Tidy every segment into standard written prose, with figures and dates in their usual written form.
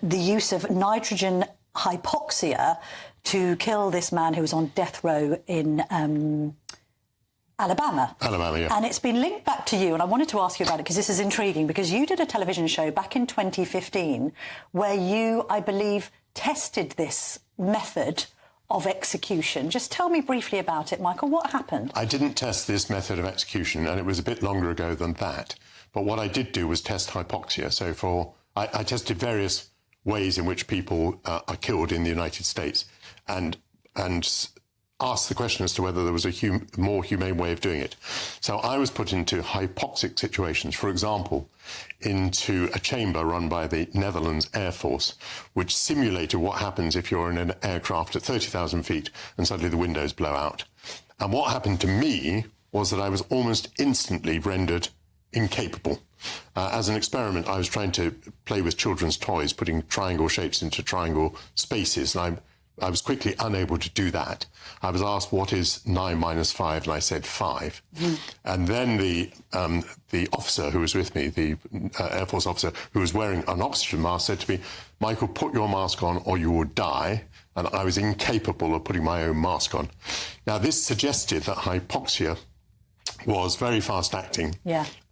the use of nitrogen hypoxia to kill this man who was on death row in Alabama. Yeah. And it's been linked back to you, and I wanted to ask you about it because this is intriguing, because you did a television show back in 2015 where you, I believe, tested this method of execution. Just tell me briefly about it, Michael. What happened? I didn't test this method of execution, and it was a bit longer ago than that. But what I did do was test hypoxia. So I tested various ways in which people are killed in the United States, and asked the question as to whether there was a more humane way of doing it. So I was put into hypoxic situations, for example, into a chamber run by the Netherlands Air Force, which simulated what happens if you're in an aircraft at 30,000 feet and suddenly the windows blow out. And what happened to me was that I was almost instantly rendered incapable. As an experiment, I was trying to play with children's toys, putting triangle shapes into triangle spaces, and I was quickly unable to do that. I was asked, what is 9 minus 5? And I said 5. And then the officer who was with me, the Air Force officer who was wearing an oxygen mask, said to me, Michael, put your mask on or you will die. And I was incapable of putting my own mask on. Now, this suggested that hypoxia was very fast-acting,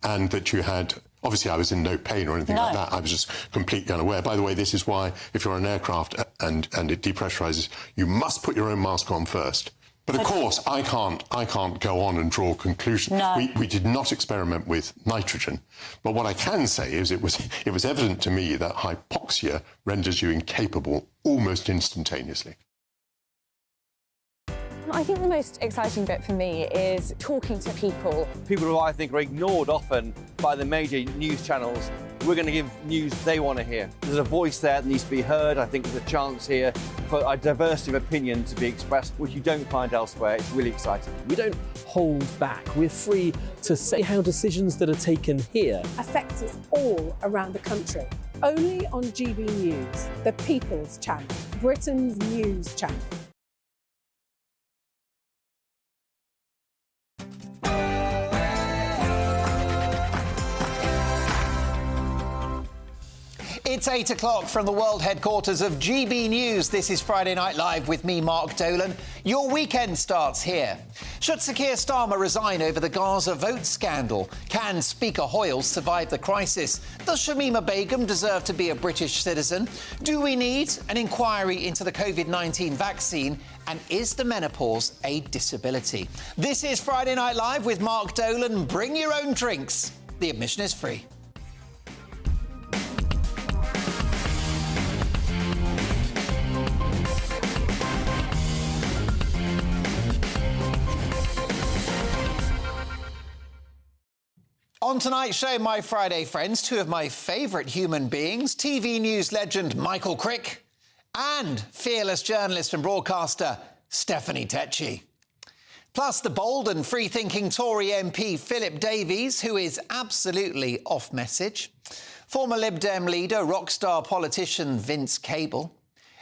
and that you had... Obviously, I was in no pain or anything like that. I was just completely unaware. By the way, this is why, if you're on an aircraft and it depressurizes, you must put your own mask on first. But of course, I can't go on and draw conclusions. No. We did not experiment with nitrogen. But what I can say is it was evident to me that hypoxia renders you incapable almost instantaneously. I think the most exciting bit for me is talking to people. People who I think are ignored often by the major news channels. We're going to give news they want to hear. There's a voice there that needs to be heard. I think there's a chance here for a diversity of opinion to be expressed, which you don't find elsewhere. It's really exciting. We don't hold back. We're free to say how decisions that are taken here affect us all around the country. Only on GB News, the People's Channel, Britain's news channel. It's 8 o'clock from the world headquarters of GB News. This is Friday Night Live with me, Mark Dolan. Your weekend starts here. Should Sir Keir Starmer resign over the Gaza vote scandal? Can Speaker Hoyle survive the crisis? Does Shamima Begum deserve to be a British citizen? Do we need an inquiry into the COVID-19 vaccine? And is the menopause a disability? This is Friday Night Live with Mark Dolan. Bring your own drinks. The admission is free. On tonight's show, my Friday friends, two of my favourite human beings, TV news legend Michael Crick and fearless journalist and broadcaster Stephanie Tecci. Plus the bold and free-thinking Tory MP Philip Davies, who is absolutely off-message. Former Lib Dem leader, rock star politician Vince Cable.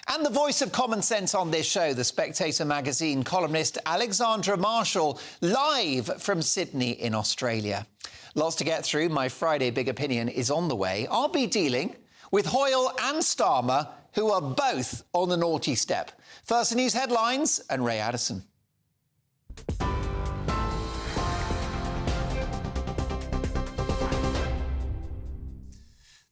And the voice of common sense on this show, The Spectator magazine columnist Alexandra Marshall, live from Sydney in Australia. Lots to get through. My Friday Big Opinion is on the way. I'll be dealing with Hoyle and Starmer, who are both on the naughty step. First, the news headlines and Ray Addison.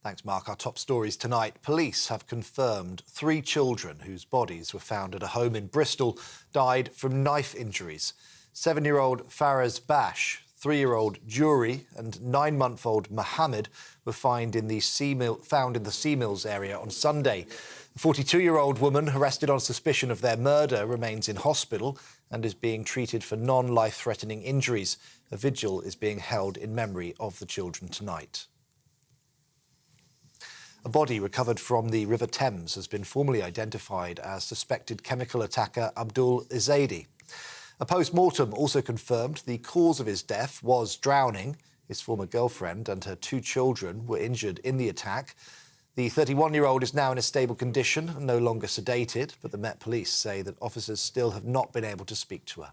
Thanks, Mark. Our top stories tonight. Police have confirmed 3 children whose bodies were found at a home in Bristol died from knife injuries. 7-year-old Faraz Bash, 3-year-old Juri and 9-month-old Mohammed were found in the Sea Mills area on Sunday. The 42-year-old woman arrested on suspicion of their murder remains in hospital and is being treated for non-life-threatening injuries. A vigil is being held in memory of the children tonight. A body recovered from the River Thames has been formally identified as suspected chemical attacker Abdul Izadi. A post-mortem also confirmed the cause of his death was drowning. His former girlfriend and her 2 children were injured in the attack. The 31-year-old is now in a stable condition and no longer sedated, but the Met Police say that officers still have not been able to speak to her.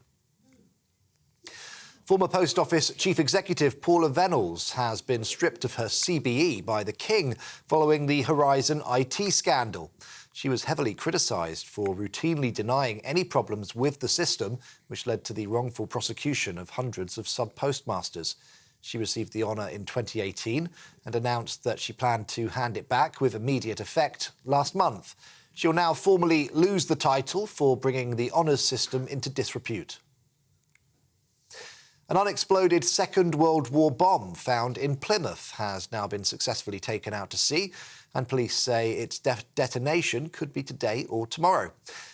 Former Post Office Chief Executive Paula Venables has been stripped of her CBE by the King following the Horizon IT scandal. She was heavily criticised for routinely denying any problems with the system, which led to the wrongful prosecution of hundreds of sub-postmasters. She received the honour in 2018 and announced that she planned to hand it back with immediate effect last month. She'll now formally lose the title for bringing the honours system into disrepute. An unexploded Second World War bomb found in Plymouth has now been successfully taken out to sea, and police say its detonation could be today or tomorrow.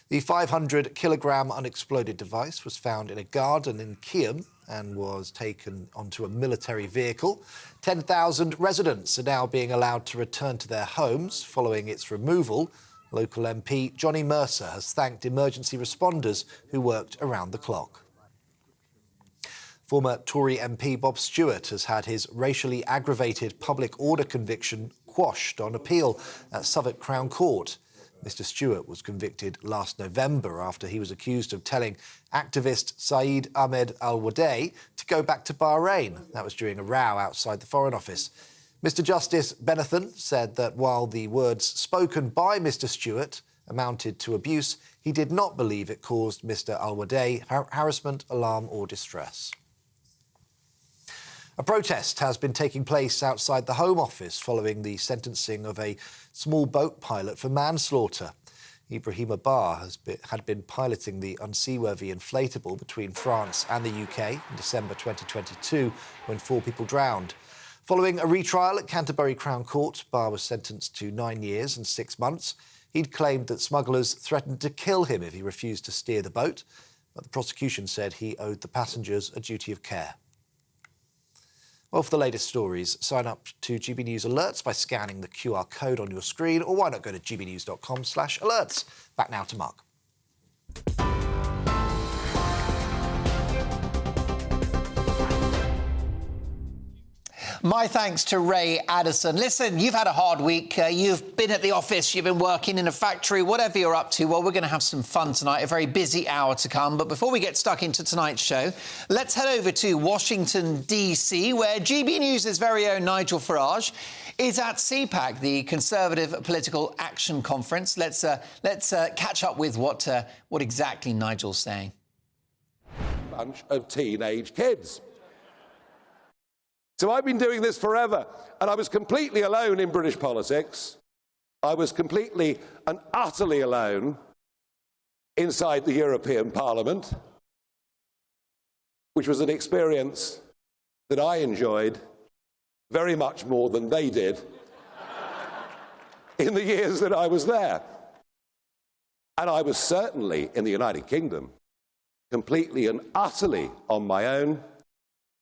The 500-kilogram unexploded device was found in a garden in Keam and was taken onto a military vehicle. 10,000 residents are now being allowed to return to their homes following its removal. Local MP Johnny Mercer has thanked emergency responders who worked around the clock. Former Tory MP Bob Stewart has had his racially aggravated public order conviction quashed on appeal at Southwark Crown Court. Mr Stewart was convicted last November after he was accused of telling activist Saeed Ahmed al-Wadai to go back to Bahrain. That was during a row outside the Foreign Office. Mr Justice Benathan said that while the words spoken by Mr Stewart amounted to abuse, he did not believe it caused Mr al-Wadai harassment, alarm or distress. A protest has been taking place outside the Home Office following the sentencing of a small boat pilot for manslaughter. Ibrahim Abbar had been piloting the unseaworthy inflatable between France and the UK in December 2022 when 4 people drowned. Following a retrial at Canterbury Crown Court, Barr was sentenced to 9 years and 6 months. He'd claimed that smugglers threatened to kill him if he refused to steer the boat, but the prosecution said he owed the passengers a duty of care. Well, for the latest stories, sign up to GB News Alerts by scanning the QR code on your screen, or why not go to gbnews.com/alerts. Back now to Mark. My thanks to Ray Addison. Listen, you've had a hard week. You've been at the office, you've been working in a factory, whatever you're up to. Well, we're going to have some fun tonight, a very busy hour to come. But before we get stuck into tonight's show, let's head over to Washington, D.C., where GB News' very own Nigel Farage is at CPAC, the Conservative Political Action Conference. Let's catch up with what exactly Nigel's saying. Bunch of teenage kids. So I've been doing this forever, and I was completely alone in British politics. I was completely and utterly alone inside the European Parliament, which was an experience that I enjoyed very much more than they did in the years that I was there. And I was certainly in the United Kingdom completely and utterly on my own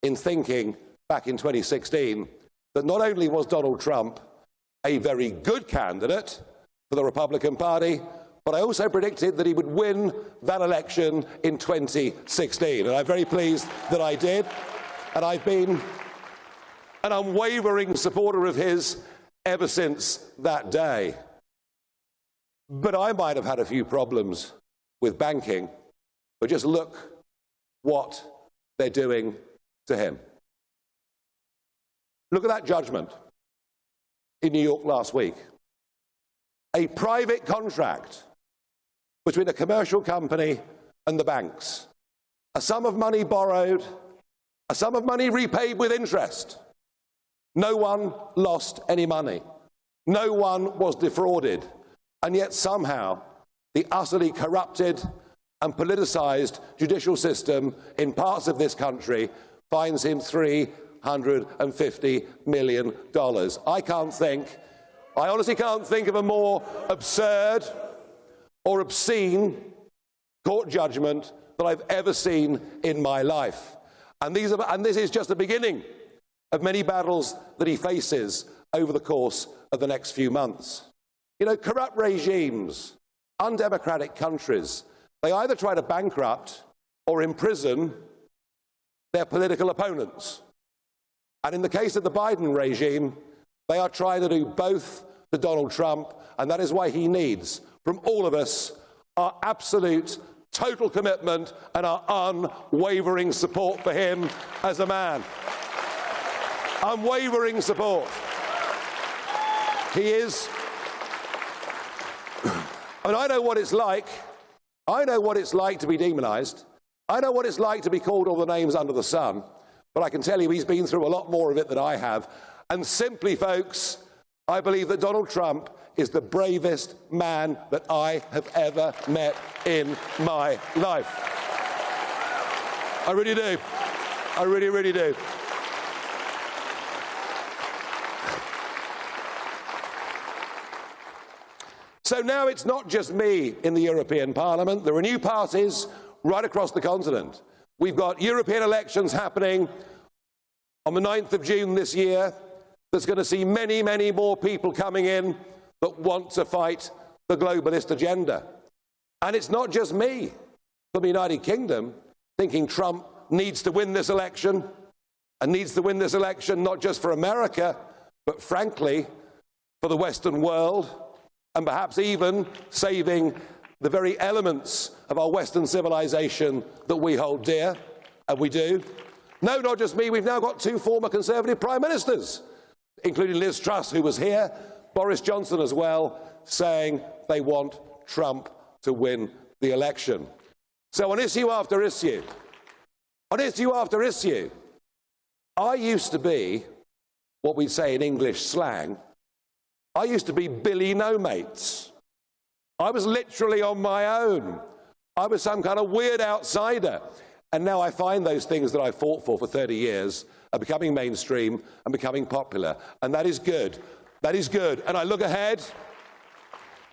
in thinking back in 2016 that not only was Donald Trump a very good candidate for the Republican Party, but I also predicted that he would win that election in 2016. And I'm very pleased that I did. And I've been an unwavering supporter of his ever since that day. But I might have had a few problems with banking, but just look what they're doing to him. Look at that judgment in New York last week. A private contract between a commercial company and the banks. A sum of money borrowed, a sum of money repaid with interest. No one lost any money. No one was defrauded. And yet somehow the utterly corrupted and politicized judicial system in parts of this country fines him $350 million. I honestly can't think of a more absurd or obscene court judgment that I've ever seen in my life. And this is just the beginning of many battles that he faces over the course of the next few months. You know, corrupt regimes, undemocratic countries, they either try to bankrupt or imprison their political opponents. And in the case of the Biden regime, they are trying to do both to Donald Trump, and that is why he needs, from all of us, our absolute total commitment and our unwavering support for him as a man. Unwavering support. He is... I mean, I know what it's like. I know what it's like to be demonised. I know what it's like to be called all the names under the sun. But I can tell you he's been through a lot more of it than I have. And simply, folks, I believe that Donald Trump is the bravest man that I have ever met in my life. I really do. I really, really do. So now it's not just me in the European Parliament. There are new parties right across the continent. We've got European elections happening on the 9th of June this year. That's going to see many, many more people coming in that want to fight the globalist agenda. And it's not just me from the United Kingdom thinking Trump needs to win this election, and needs to win this election not just for America, but frankly, for the Western world, and perhaps even saving the very elements of our Western civilization that we hold dear, and we do. No, not just me. We've now got two former Conservative Prime Ministers, including Liz Truss, who was here, Boris Johnson as well, saying they want Trump to win the election. So on issue after issue, I used to be, what we'd say in English slang, I used to be Billy No Mates. I was literally on my own. I was some kind of weird outsider. And now I find those things that I fought for 30 years are becoming mainstream and becoming popular. And that is good. That is good. And I look ahead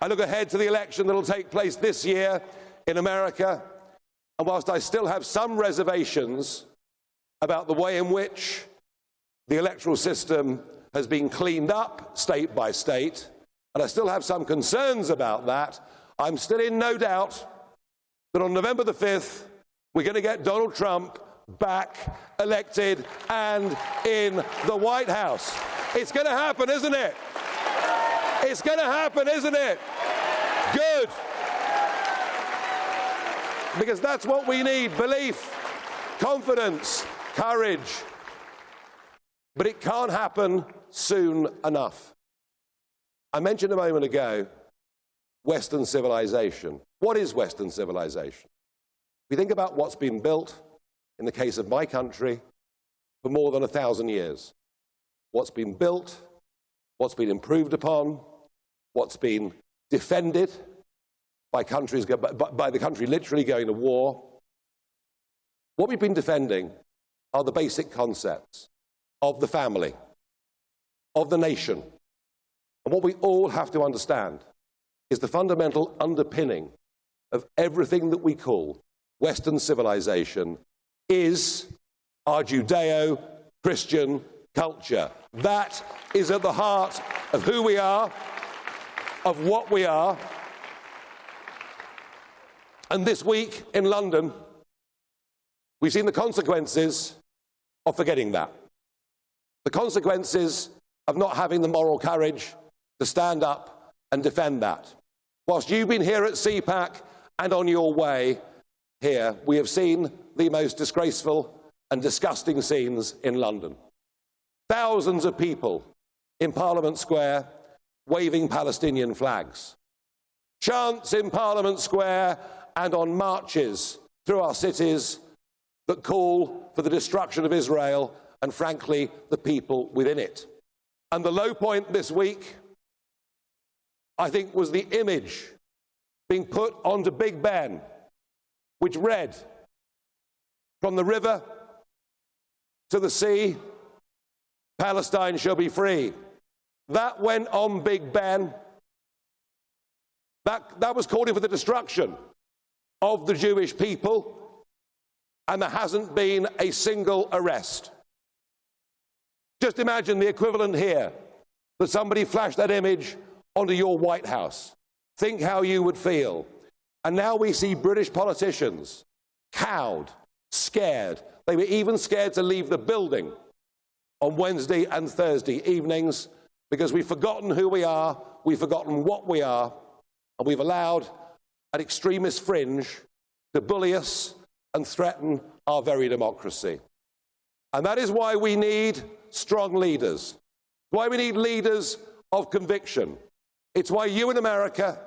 to the election that will take place this year in America. And whilst I still have some reservations about the way in which the electoral system has been cleaned up state by state, and I still have some concerns about that, I'm still in no doubt that on November the 5th, we're going to get Donald Trump back elected and in the White House. It's going to happen, isn't it? It's going to happen, isn't it? Good. Because that's what we need: belief, confidence, courage. But it can't happen soon enough. I mentioned a moment ago Western civilization. What is Western civilization? If we think about what's been built, in the case of my country, for more than 1,000 years. What's been built, what's been improved upon, what's been defended by the country literally going to war. What we've been defending are the basic concepts of the family, of the nation. And what we all have to understand is the fundamental underpinning of everything that we call Western civilization is our Judeo-Christian culture. That is at the heart of who we are, of what we are. And this week in London, we've seen the consequences of forgetting that. The consequences of not having the moral courage to stand up and defend that. Whilst you've been here at CPAC and on your way here, we have seen the most disgraceful and disgusting scenes in London. Thousands of people in Parliament Square waving Palestinian flags. Chants in Parliament Square and on marches through our cities that call for the destruction of Israel and, frankly, the people within it. And the low point this week, I think, was the image being put onto Big Ben, which read, "From the river to the sea, Palestine shall be free." That went on Big Ben. That was calling for the destruction of the Jewish people, and there hasn't been a single arrest. Just imagine the equivalent here, that somebody flashed that image onto your White House. Think how you would feel. And now we see British politicians cowed, scared. They were even scared to leave the building on Wednesday and Thursday evenings because we've forgotten who we are, we've forgotten what we are, and we've allowed an extremist fringe to bully us and threaten our very democracy. And that is why we need strong leaders, why we need leaders of conviction. It's why you in America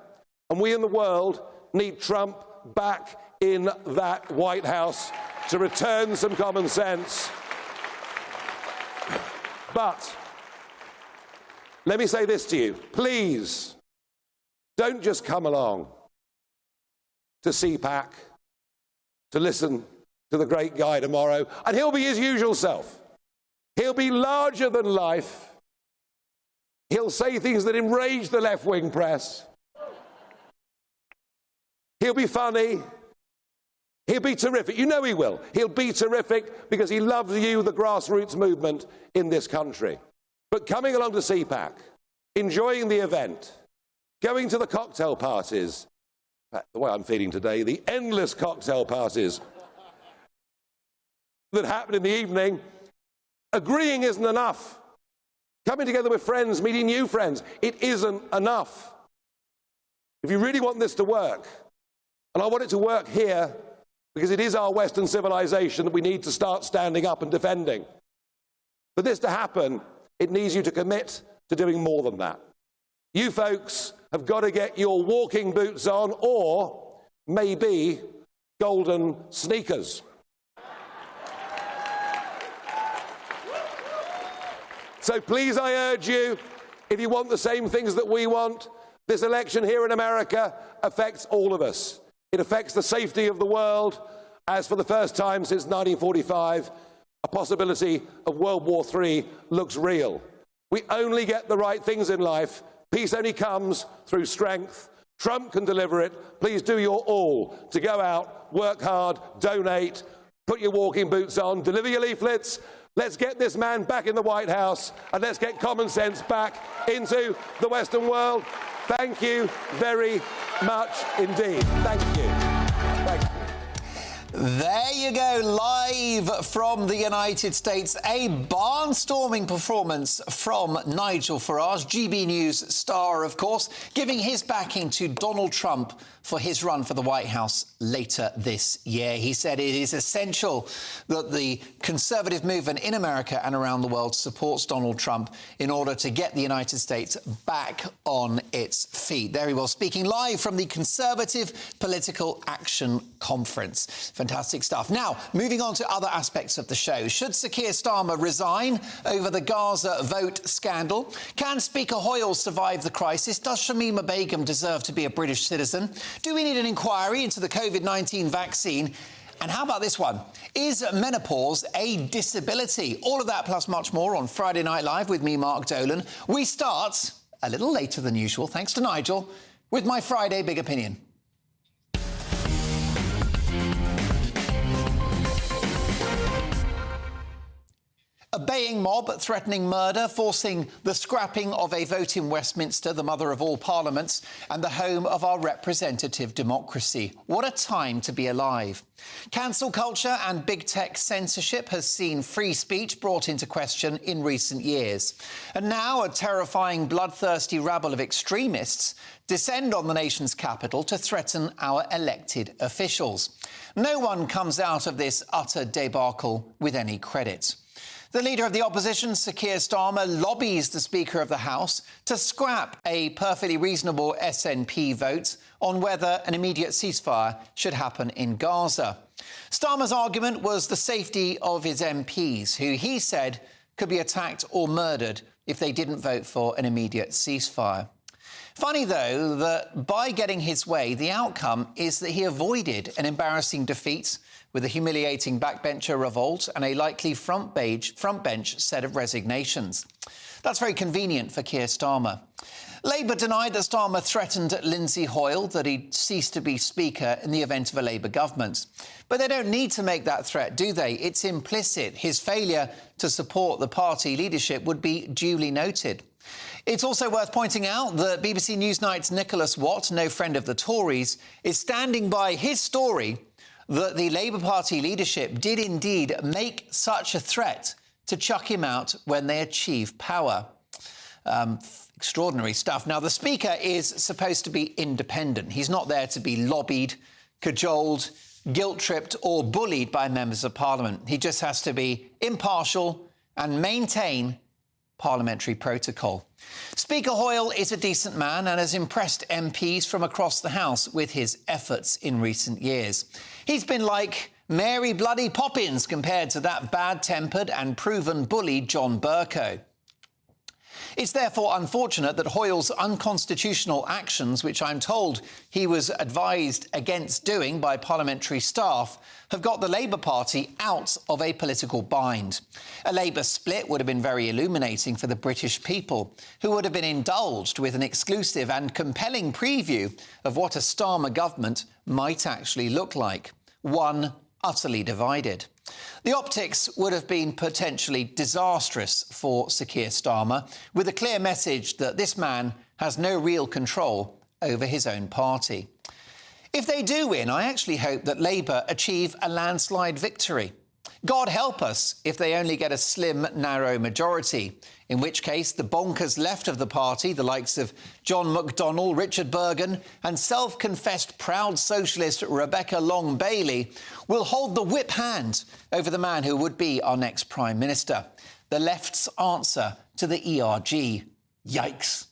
and we in the world need Trump back in that White House to return some common sense. But let me say this to you. Please, don't just come along to CPAC, to listen to the great guy tomorrow, and he'll be his usual self. He'll be larger than life. He'll say things that enrage the left-wing press. He'll be funny. He'll be terrific. You know he will. He'll be terrific because he loves you, the grassroots movement in this country. But coming along to CPAC, enjoying the event, going to the cocktail parties, the way I'm feeling today, the endless cocktail parties that happen in the evening, agreeing isn't enough. Coming together with friends, meeting new friends, it isn't enough. If you really want this to work, and I want it to work here, because it is our Western civilization that we need to start standing up and defending. For this to happen, it needs you to commit to doing more than that. You folks have got to get your walking boots on, or maybe golden sneakers. So please, I urge you, if you want the same things that we want, this election here in America affects all of us. It affects the safety of the world, as for the first time since 1945, a possibility of World War III looks real. We only get the right things in life. Peace only comes through strength. Trump can deliver it. Please do your all to go out, work hard, donate, put your walking boots on, deliver your leaflets. Let's get this man back in the White House, and let's get common sense back into the Western world. Thank you very much indeed. Thank you. Thank you. There you go, live from the United States. A barnstorming performance from Nigel Farage, GB News star, of course, giving his backing to Donald Trump for his run for the White House later this year. He said it is essential that the conservative movement in America and around the world supports Donald Trump in order to get the United States back on its feet. There he was, speaking live from the Conservative Political Action Conference. Fantastic stuff. Now, moving on to other aspects of the show. Should Sir Keir Starmer resign over the Gaza vote scandal? Can Speaker Hoyle survive the crisis? Does Shamima Begum deserve to be a British citizen? Do we need an inquiry into the COVID-19 vaccine? And how about this one? Is menopause a disability? All of that plus much more on Friday Night Live with me, Mark Dolan. We start a little later than usual, thanks to Nigel, with my Friday Big Opinion. A baying mob threatening murder, forcing the scrapping of a vote in Westminster, the mother of all parliaments, and the home of our representative democracy. What a time to be alive. Cancel culture and big tech censorship has seen free speech brought into question in recent years. And now a terrifying, bloodthirsty rabble of extremists descend on the nation's capital to threaten our elected officials. No one comes out of this utter debacle with any credit. The leader of the opposition, Sir Keir Starmer, lobbies the Speaker of the House to scrap a perfectly reasonable SNP vote on whether an immediate ceasefire should happen in Gaza. Starmer's argument was the safety of his MPs, who he said could be attacked or murdered if they didn't vote for an immediate ceasefire. Funny, though, that by getting his way, the outcome is that he avoided an embarrassing defeat with a humiliating backbencher revolt and a likely front bench set of resignations. That's very convenient for Keir Starmer. Labour denied that Starmer threatened Lindsay Hoyle that he'd cease to be Speaker in the event of a Labour government. But they don't need to make that threat, do they? It's implicit. His failure to support the party leadership would be duly noted. It's also worth pointing out that BBC Newsnight's Nicholas Watt, no friend of the Tories, is standing by his story that the Labour Party leadership did indeed make such a threat to chuck him out when they achieve power. Extraordinary stuff. Now, the Speaker is supposed to be independent. He's not there to be lobbied, cajoled, guilt-tripped or bullied by members of Parliament. He just has to be impartial and maintain parliamentary protocol. Speaker Hoyle is a decent man and has impressed MPs from across the House with his efforts in recent years. He's been like Mary Bloody Poppins compared to that bad-tempered and proven bully John Bercow. It's therefore unfortunate that Hoyle's unconstitutional actions, which I'm told he was advised against doing by parliamentary staff, have got the Labour Party out of a political bind. A Labour split would have been very illuminating for the British people, who would have been indulged with an exclusive and compelling preview of what a Starmer government might actually look like. One utterly divided. The optics would have been potentially disastrous for Sir Keir Starmer, with a clear message that this man has no real control over his own party. If they do win, I actually hope that Labour achieve a landslide victory. God help us if they only get a slim, narrow majority, in which case the bonkers left of the party, the likes of John McDonnell, Richard Bergen and self-confessed proud socialist Rebecca Long-Bailey, will hold the whip hand over the man who would be our next Prime Minister. The left's answer to the ERG. Yikes.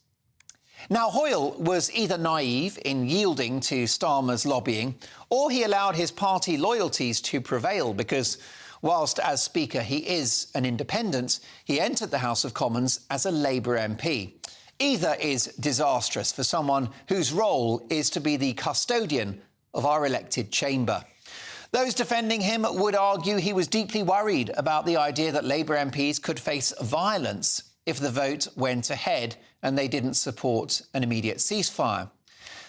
Now, Hoyle was either naive in yielding to Starmer's lobbying, or he allowed his party loyalties to prevail because, whilst as Speaker he is an independent, he entered the House of Commons as a Labour MP. Either is disastrous for someone whose role is to be the custodian of our elected chamber. Those defending him would argue he was deeply worried about the idea that Labour MPs could face violence if the vote went ahead and they didn't support an immediate ceasefire.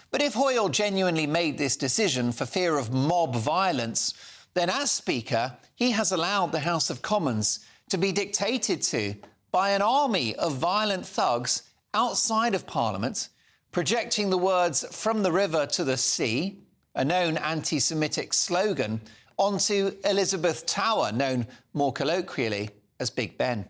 But if Hoyle genuinely made this decision for fear of mob violence, then as Speaker, he has allowed the House of Commons to be dictated to by an army of violent thugs outside of Parliament, projecting the words "from the river to the sea," a known anti-Semitic slogan, onto Elizabeth Tower, known more colloquially as Big Ben.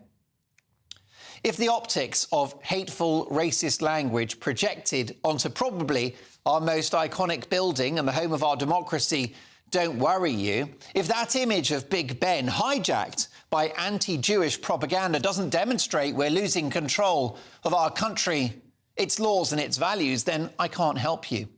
If the optics of hateful, racist language projected onto probably our most iconic building and the home of our democracy don't worry you, if that image of Big Ben hijacked by anti-Jewish propaganda doesn't demonstrate we're losing control of our country, its laws and its values, then I can't help you.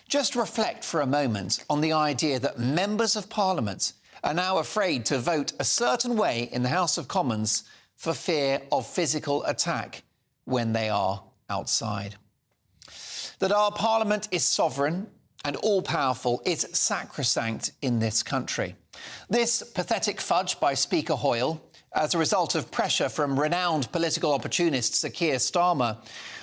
Just reflect for a moment on the idea that members of Parliament are now afraid to vote a certain way in the House of Commons for fear of physical attack when they are outside. That our Parliament is sovereign and all-powerful is sacrosanct in this country. This pathetic fudge by Speaker Hoyle, as a result of pressure from renowned political opportunist Sir Keir Starmer,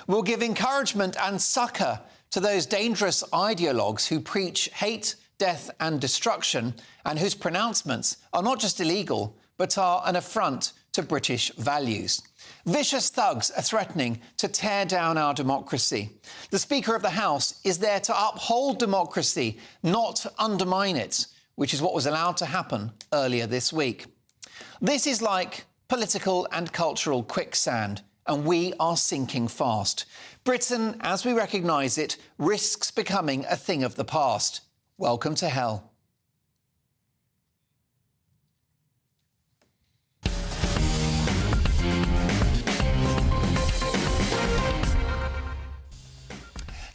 will give encouragement and succour to those dangerous ideologues who preach hate, death and destruction, and whose pronouncements are not just illegal, but are an affront to British values. Vicious thugs are threatening to tear down our democracy. The Speaker of the House is there to uphold democracy, not to undermine it, which is what was allowed to happen earlier this week. This is like political and cultural quicksand, and we are sinking fast. Britain, as we recognise it, risks becoming a thing of the past. Welcome to hell.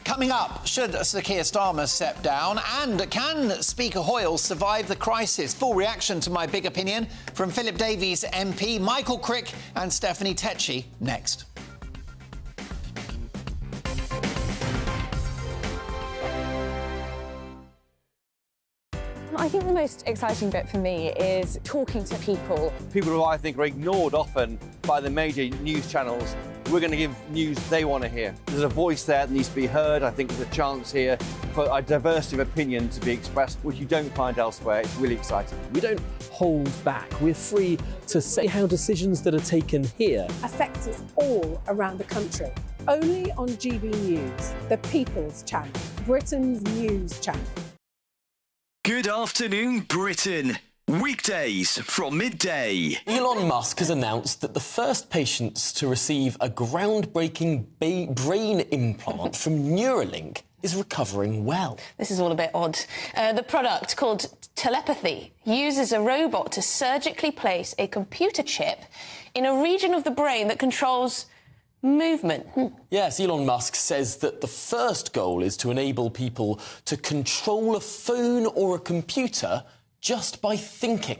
Coming up, should Sir Keir Starmer step down? And can Speaker Hoyle survive the crisis? Full reaction to my big opinion from Philip Davies MP, Michael Crick and Stephanie Tetchy next. I think the most exciting bit for me is talking to people. People who I think are ignored often by the major news channels. We're going to give news they want to hear. There's a voice there that needs to be heard. I think there's a chance here for a diversity of opinion to be expressed, which you don't find elsewhere. It's really exciting. We don't hold back. We're free to say how decisions that are taken here affect us all around the country. Only on GB News, the People's Channel, Britain's news channel. Good afternoon, Britain. Weekdays from midday. Elon Musk has announced that the first patients to receive a groundbreaking brain implant from Neuralink is recovering well. This is all a bit odd. The product, called telepathy, uses a robot to surgically place a computer chip in a region of the brain that controls movement. Yes, Elon Musk says that the first goal is to enable people to control a phone or a computer just by thinking.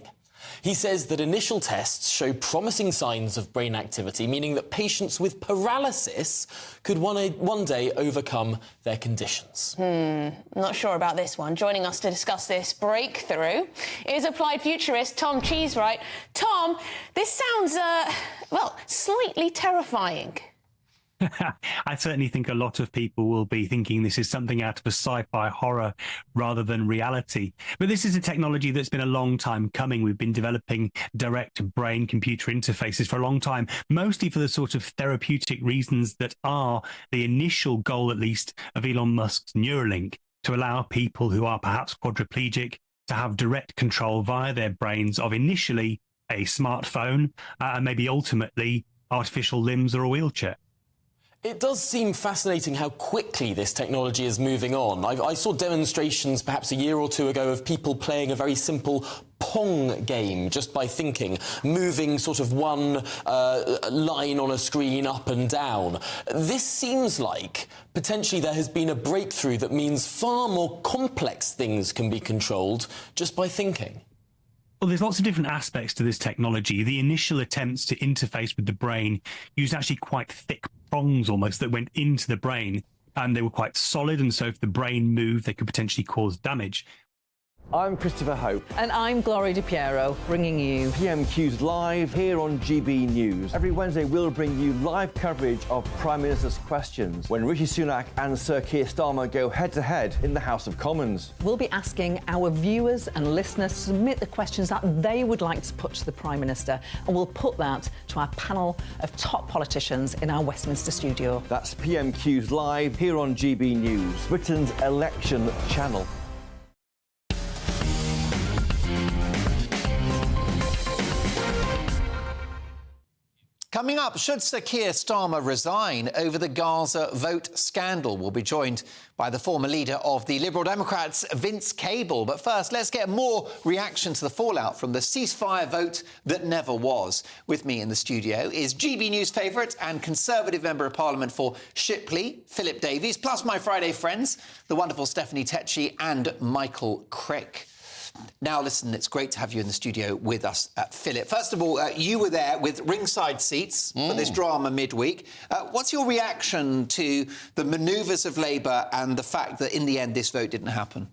He says that initial tests show promising signs of brain activity, meaning that patients with paralysis could one day overcome their conditions. Not sure about this one. Joining us to discuss this breakthrough is applied futurist Tom Cheesewright. Tom, this sounds, well, slightly terrifying. I certainly think a lot of people will be thinking this is something out of a sci-fi horror rather than reality. But this is a technology that's been a long time coming. We've been developing direct brain-computer interfaces for a long time, mostly for the sort of therapeutic reasons that are the initial goal, at least, of Elon Musk's Neuralink, to allow people who are perhaps quadriplegic to have direct control via their brains of initially a smartphone and maybe ultimately artificial limbs or a wheelchair. It does seem fascinating how quickly this technology is moving on. I saw demonstrations perhaps a year or two ago of people playing a very simple Pong game just by thinking, moving sort of one line on a screen up and down. This seems like potentially there has been a breakthrough that means far more complex things can be controlled just by thinking. Well, there's lots of different aspects to this technology. The initial attempts to interface with the brain used actually quite thick prongs almost that went into the brain, and they were quite solid, and so if the brain moved, they could potentially cause damage. I'm Christopher Hope. And I'm Gloria Di Piero, bringing you PMQ's Live here on GB News. Every Wednesday, we'll bring you live coverage of Prime Minister's questions when Rishi Sunak and Sir Keir Starmer go head-to-head in the House of Commons. We'll be asking our viewers and listeners to submit the questions that they would like to put to the Prime Minister, and we'll put that to our panel of top politicians in our Westminster studio. That's PMQ's Live here on GB News, Britain's election channel. Coming up, should Sir Keir Starmer resign over the Gaza vote scandal? We'll be joined by the former leader of the Liberal Democrats, Vince Cable. But first, let's get more reaction to the fallout from the ceasefire vote that never was. With me in the studio is GB News favourite and Conservative Member of Parliament for Shipley, Philip Davies, plus my Friday friends, the wonderful Stephanie Tetchy and Michael Crick. Now, listen, it's great to have you in the studio with us, Philip. First of all, you were there with ringside seats for this drama midweek. What's your reaction to the manoeuvres of Labour and the fact that, in the end, this vote didn't happen?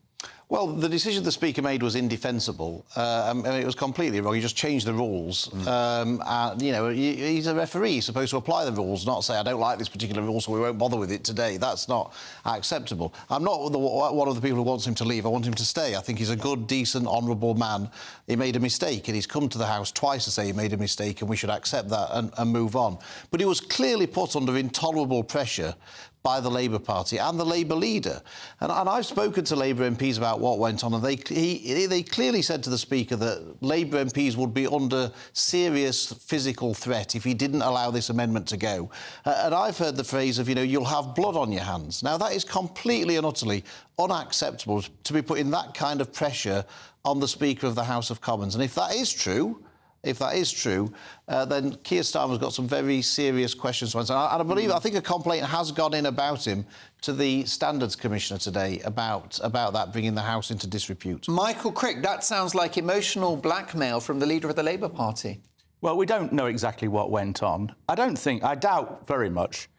Well, the decision the Speaker made was indefensible. I mean, it was completely wrong. He just changed the rules. You know, he's a referee. He's supposed to apply the rules, not say, I don't like this particular rule, so we won't bother with it today. That's not acceptable. I'm not one of the people who wants him to leave. I want him to stay. I think he's a good, decent, honourable man. He made a mistake, and he's come to the House twice to say he made a mistake, and we should accept that and move on. But he was clearly put under intolerable pressure by the Labour Party and the Labour leader. And I've spoken to Labour MPs about what went on, and they clearly said to the Speaker that Labour MPs would be under serious physical threat if he didn't allow this amendment to go. And I've heard the phrase of, you know, you'll have blood on your hands. Now, that is completely and utterly unacceptable to be putting that kind of pressure on the Speaker of the House of Commons. And if that is true, then Keir Starmer's got some very serious questions to answer. And I think a complaint has gone in about him to the Standards Commissioner today about that bringing the House into disrepute. Michael Crick, that sounds like emotional blackmail from the leader of the Labour Party. Well, we don't know exactly what went on. I doubt very much.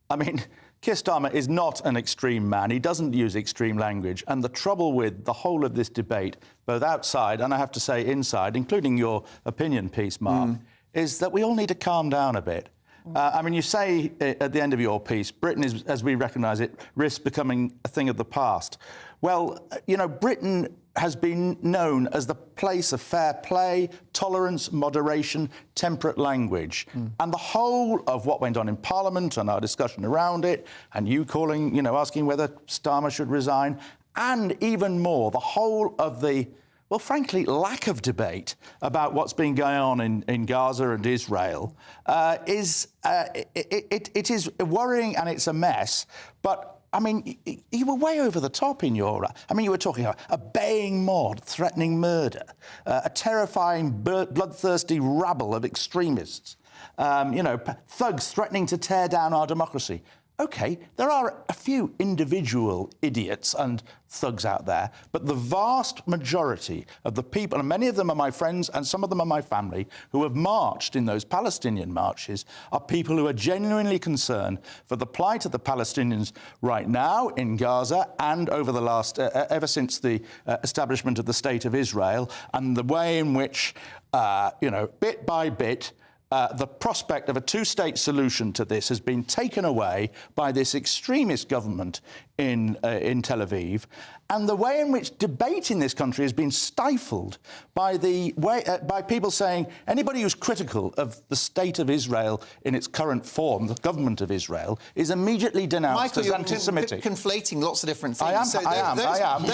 I mean, Keir Starmer is not an extreme man. He doesn't use extreme language. And the trouble with the whole of this debate, both outside and I have to say inside, including your opinion piece, Mark, is that we all need to calm down a bit. I mean, you say at the end of your piece, Britain is, as we recognise it, risks becoming a thing of the past. Well, you know, Britain has been known as the place of fair play, tolerance, moderation, temperate language. And the whole of what went on in Parliament and our discussion around it, and you calling, you know, asking whether Starmer should resign, and even more, the whole of the, well, frankly, lack of debate about what's been going on in Gaza and Israel it is worrying and it's a mess. But I mean, you were way over the top in your... I mean, you were talking about a baying mob threatening murder, a terrifying, bloodthirsty rabble of extremists, thugs threatening to tear down our democracy. OK, there are a few individual idiots and thugs out there, but the vast majority of the people, and many of them are my friends and some of them are my family, who have marched in those Palestinian marches, are people who are genuinely concerned for the plight of the Palestinians right now in Gaza and over the last, ever since the establishment of the State of Israel, and the way in which, bit by bit, the prospect of a two-state solution to this has been taken away by this extremist government in Tel Aviv, and the way in which debate in this country has been stifled by the way by people saying anybody who's critical of the state of Israel in its current form, the government of Israel, is immediately denounced as anti-Semitic. You're conflating lots of different things. I am.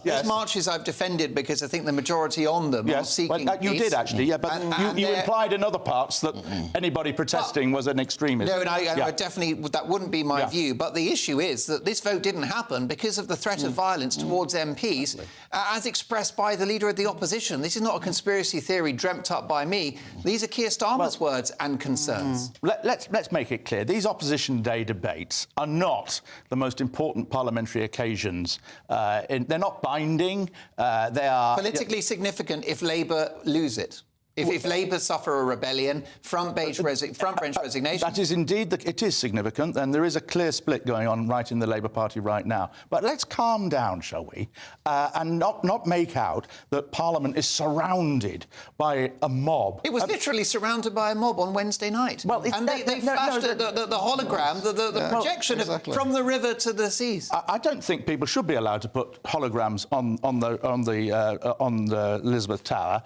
Those marches I've defended because I think the majority on them are seeking peace. You did actually, yeah, but you implied in other parts that anybody protesting was an extremist. No, and I definitely, that wouldn't be my view. But the issue is that this vote didn't happen because of the threat of violence towards MPs, as expressed by the leader of the opposition. This is not a conspiracy theory dreamt up by me. These are Keir Starmer's words and concerns. Let's make it clear. These Opposition Day debates are not the most important parliamentary occasions. They're not binding. They are... politically significant if Labour lose it. If Labour suffer a rebellion, front bench resignation... That is indeed... it is significant, and there is a clear split going on right in the Labour Party right now. But let's calm down, shall we, and not make out that Parliament is surrounded by a mob. It was literally surrounded by a mob on Wednesday night. Well, and they flashed the hologram, the projection from the river to the seas. I don't think people should be allowed to put holograms on the Elizabeth Tower,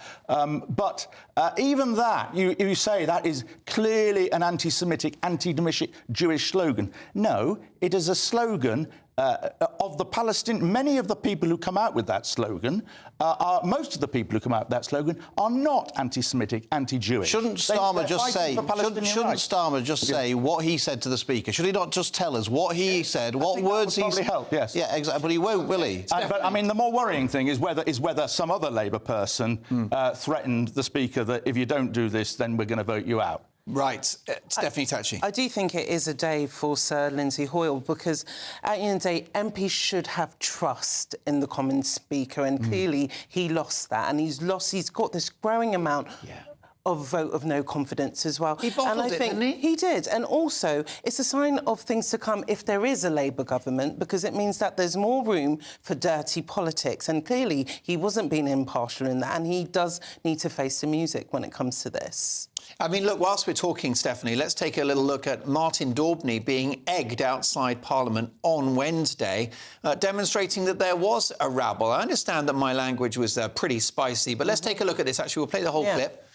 but... even that, you say that is clearly an anti-Semitic, anti-Jewish slogan. No, it is a slogan of the Palestinian... Many of the people who come out with that slogan, most of the people who come out with that slogan are not anti-Semitic, anti-Jewish. Shouldn't Starmer just say what he said to the Speaker? Should he not just tell us what he said, what words he said? Probably help, yes. Yeah, exactly, but he won't, will he? But, I mean, the more worrying thing is whether some other Labour person threatened the Speaker that if you don't do this, then we're going to vote you out. Right. Stephanie Tachi. I do think it is a day for Sir Lindsay Hoyle because at the end of the day, MPs should have trust in the Commons Speaker, and clearly he lost that, and he's got this growing amount of vote of no confidence as well. He bottled it, didn't he? He did. And also, it's a sign of things to come if there is a Labour government, because it means that there's more room for dirty politics. And clearly, he wasn't being impartial in that, and he does need to face the music when it comes to this. I mean, look, whilst we're talking, Stephanie, let's take a little look at Martin Daubney being egged outside Parliament on Wednesday, demonstrating that there was a rabble. I understand that my language was pretty spicy, but let's take a look at this. Actually, we'll play the whole clip.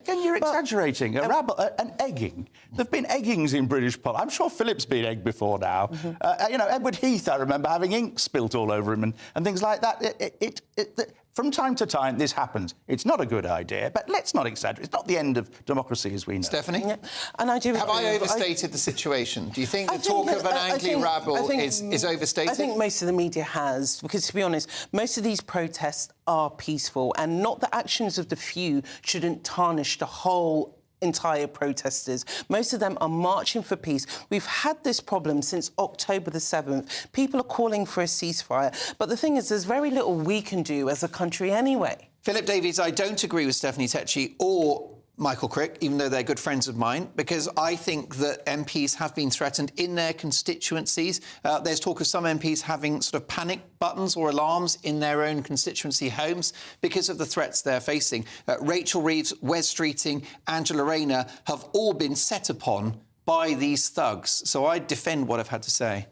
Again, you're exaggerating. A rabble, an egging. There have been eggings in British politics. I'm sure Philip's been egged before now. Edward Heath, I remember having ink spilt all over him and things like that. From time to time, this happens. It's not a good idea, but let's not exaggerate. It's not the end of democracy as we know. Stephanie? Yeah. And I do Have I overstated the situation? Do you think the talk of an angry rabble is overstated? I think most of the media has, because, to be honest, most of these protests are peaceful, and not the actions of the few shouldn't tarnish the whole entire protesters. Most of them are marching for peace. We've had this problem since October the 7th. People are calling for a ceasefire. But the thing is, there's very little we can do as a country anyway. Philip Davies, I don't agree with Stephanie Tachi or Michael Crick, even though they're good friends of mine, because I think that MPs have been threatened in their constituencies. There's talk of some MPs having sort of panic buttons or alarms in their own constituency homes because of the threats they're facing. Rachel Reeves, Wes Streeting, Angela Rayner have all been set upon by these thugs. So I defend what I've had to say.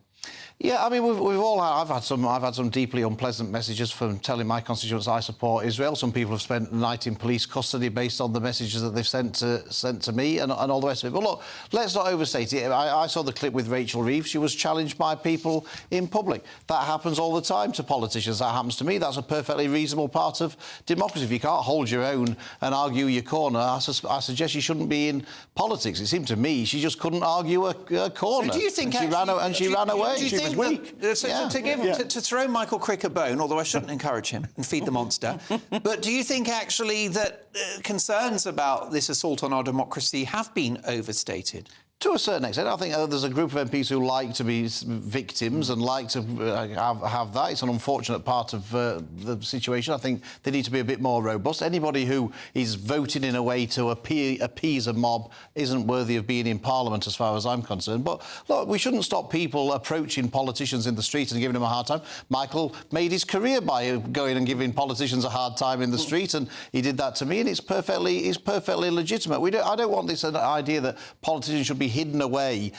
Yeah, I mean, we've all had. I've had some deeply unpleasant messages from telling my constituents I support Israel. Some people have spent the night in police custody based on the messages that they've sent to me and all the rest of it. But look, let's not overstate it. I saw the clip with Rachel Reeves. She was challenged by people in public. That happens all the time to politicians. That happens to me. That's a perfectly reasonable part of democracy. If you can't hold your own and argue your corner, I suggest you shouldn't be in politics. It seemed to me she just couldn't argue a corner. So do you think she ran away? Do you think weak. To throw Michael Crick a bone, although I shouldn't encourage him and feed the monster, but do you think actually that concerns about this assault on our democracy have been overstated? To a certain extent. I think there's a group of MPs who like to be victims and like to have that. It's an unfortunate part of the situation. I think they need to be a bit more robust. Anybody who is voting in a way to appease a mob isn't worthy of being in Parliament as far as I'm concerned. But, look, we shouldn't stop people approaching politicians in the street and giving them a hard time. Michael made his career by going and giving politicians a hard time in the street, and he did that to me, and it's perfectly legitimate. I don't want this idea that politicians should be hidden away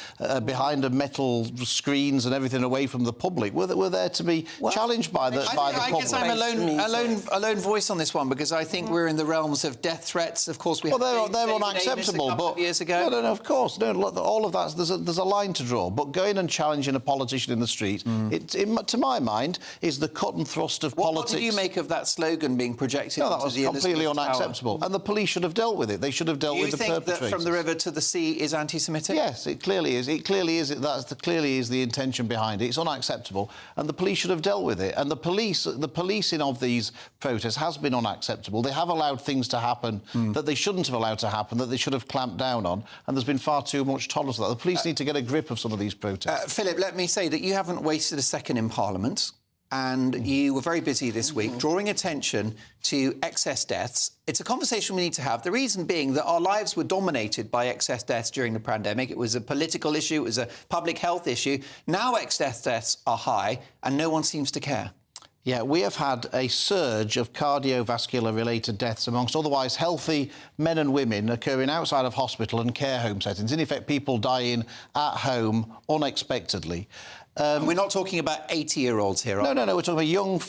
behind metal screens and everything away from the public. We're there to be challenged by the public. I guess I'm a lone voice on this one because I think we're in the realms of death threats. Of course, they're unacceptable. But years ago. No, of course, no. All of that. There's a line to draw. But going and challenging a politician in the street, to my mind, is the cut and thrust of politics. What did you make of that slogan being projected? No, that was completely unacceptable, and the police should have dealt with it. They should have dealt with the perpetrators. Do you think that From the River to the Sea is anti-Semitic? Yes, it clearly is. It clearly is. That clearly is the intention behind it. It's unacceptable, and the police should have dealt with it. And the policing of these protests has been unacceptable. They have allowed things to happen that they shouldn't have allowed to happen, that they should have clamped down on, and there's been far too much tolerance of that. The police need to get a grip of some of these protests. Philip, let me say that you haven't wasted a second in Parliament. And you were very busy this week drawing attention to excess deaths. It's a conversation we need to have. The reason being that our lives were dominated by excess deaths during the pandemic. It was a political issue. It was a public health issue. Now excess deaths are high and no one seems to care. Yeah, we have had a surge of cardiovascular-related deaths amongst otherwise healthy men and women occurring outside of hospital and care home settings. In effect, people dying at home unexpectedly. We're not talking about 80-year-olds here, are we? No. We're talking about young,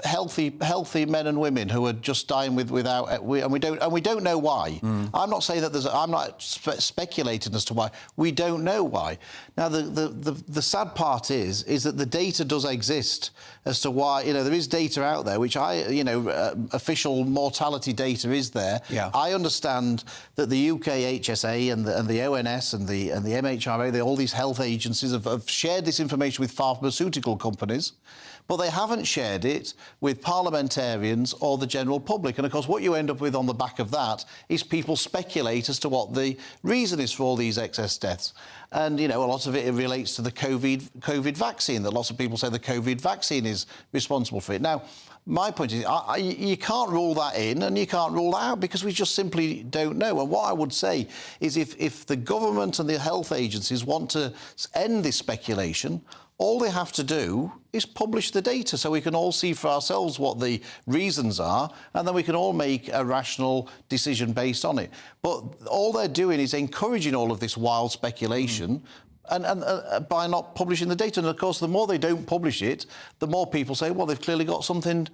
healthy men and women who are just dying without, and we don't know why. I'm not saying that I'm not speculating as to why. We don't know why. Now, the sad part is that the data does exist as to why. There is data out there, which official mortality data is there. Yeah. I understand that the UK HSA and the ONS and the MHRA, all these health agencies have shared this information with pharmaceutical companies, but they haven't shared it with parliamentarians or the general public. And, of course, what you end up with on the back of that is people speculate as to what the reason is for all these excess deaths. And, a lot of it relates to the COVID vaccine, that lots of people say the COVID vaccine is responsible for it. Now, my point is, you can't rule that in and you can't rule that out because we just simply don't know. And what I would say is if the government and the health agencies want to end this speculation, all they have to do is publish the data so we can all see for ourselves what the reasons are, and then we can all make a rational decision based on it. But all they're doing is encouraging all of this wild speculation and by not publishing the data. And, of course, the more they don't publish it, the more people say, well, they've clearly got something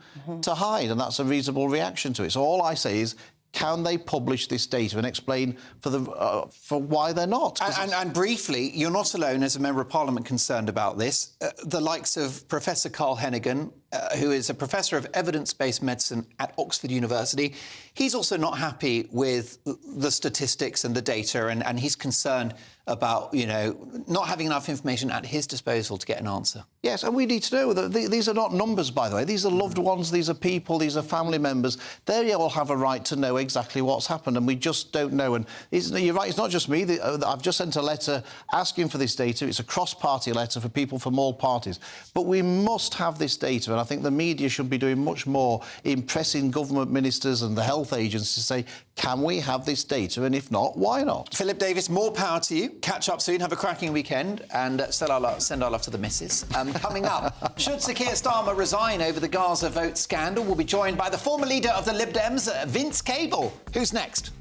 to hide, and that's a reasonable reaction to it. So all I say is, can they publish this data and explain for why they're not? And briefly, you're not alone as a Member of Parliament concerned about this. The likes of Professor Carl Hennigan, who is a professor of evidence-based medicine at Oxford University, he's also not happy with the statistics and the data, and he's concerned about, not having enough information at his disposal to get an answer. Yes, and we need to know that these are not numbers, by the way. These are loved ones, these are people, these are family members. They all have a right to know exactly what's happened, and we just don't know. And you're right, it's not just me. I've just sent a letter asking for this data. It's a cross-party letter for people from all parties. But we must have this data, and I think the media should be doing much more in pressing government ministers and the health agencies to say, can we have this data? And if not, why not? Philip Davis, more power to you. Catch up soon, have a cracking weekend, and send our love to the missus. Coming up, should Sir Keir Starmer resign over the Gaza vote scandal? We'll be joined by the former leader of the Lib Dems, Vince Cable. Who's next?